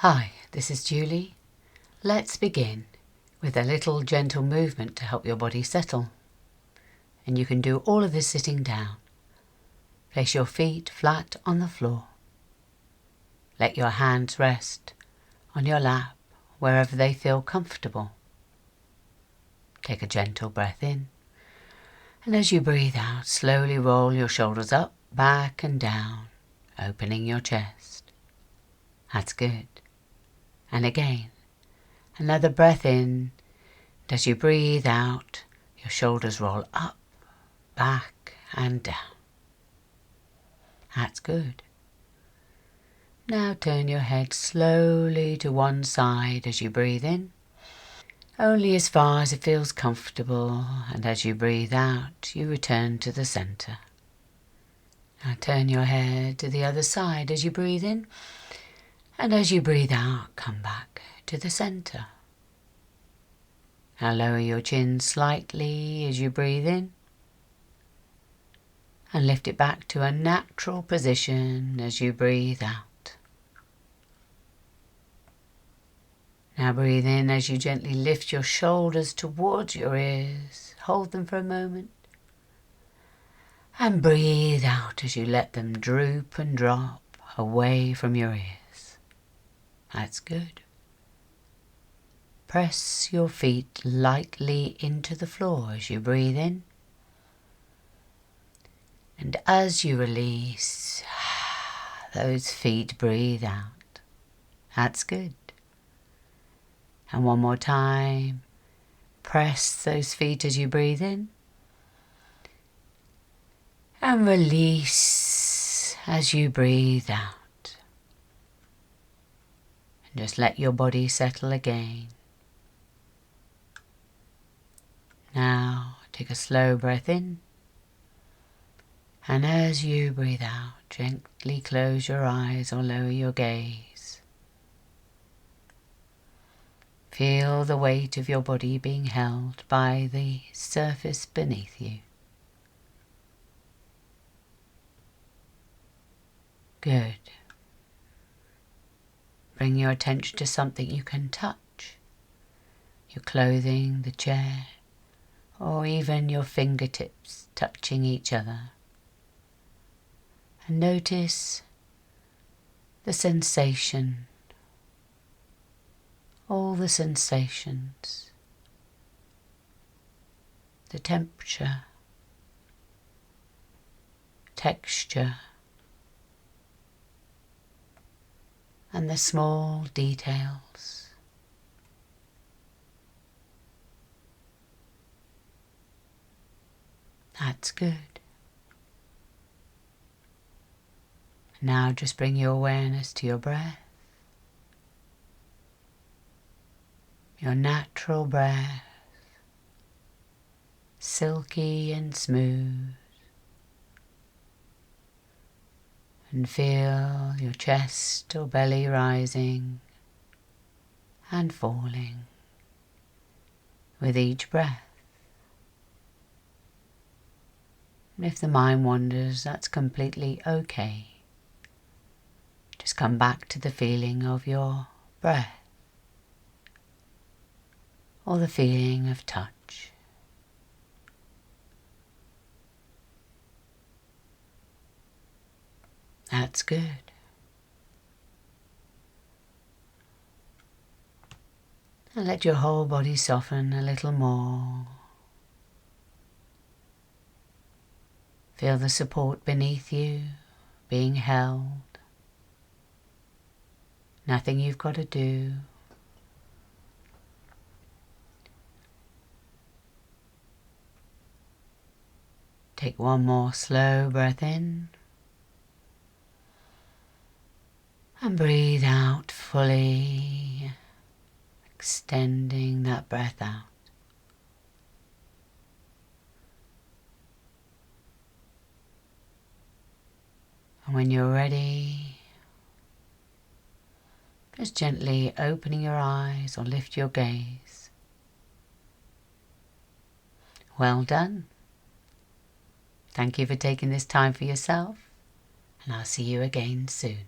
Hi, this is Julie. Let's begin with a little gentle movement to help your body settle. And you can do all of this sitting down. Place your feet flat on the floor. Let your hands rest on your lap wherever they feel comfortable. Take a gentle breath in. And as you breathe out, slowly roll your shoulders up, back and down, opening your chest. That's good. And again, another breath in. And as you breathe out, your shoulders roll up, back and down. That's good. Now turn your head slowly to one side as you breathe in, only as far as it feels comfortable, and as you breathe out, you return to the center. Now turn your head to the other side as you breathe in, and as you breathe out, come back to the center. Now lower your chin slightly as you breathe in, and lift it back to a natural position as you breathe out. Now breathe in as you gently lift your shoulders towards your ears. Hold them for a moment. And breathe out as you let them droop and drop away from your ears. That's good. Press your feet lightly into the floor as you breathe in. And as you release those feet, breathe out. That's good. And one more time. Press those feet as you breathe in. And release as you breathe out. And just let your body settle again. Now take a slow breath in. And as you breathe out, gently close your eyes or lower your gaze. Feel the weight of your body being held by the surface beneath you. Good. Bring your attention to something you can touch. Your clothing, the chair, or even your fingertips touching each other. And notice the sensation, all the sensations, the temperature, texture, and the small details. That's good. Now just bring your awareness to your breath. Your natural breath, silky and smooth. And feel your chest or belly rising and falling with each breath. And if the mind wanders, that's completely okay. Just come back to the feeling of your breath or the feeling of touch. That's good. And let your whole body soften a little more. Feel the support beneath you being held. Nothing you've got to do. Take one more slow breath in. And breathe out fully, extending that breath out. And when you're ready, just gently opening your eyes or lift your gaze. Well done. Thank you for taking this time for yourself, and I'll see you again soon.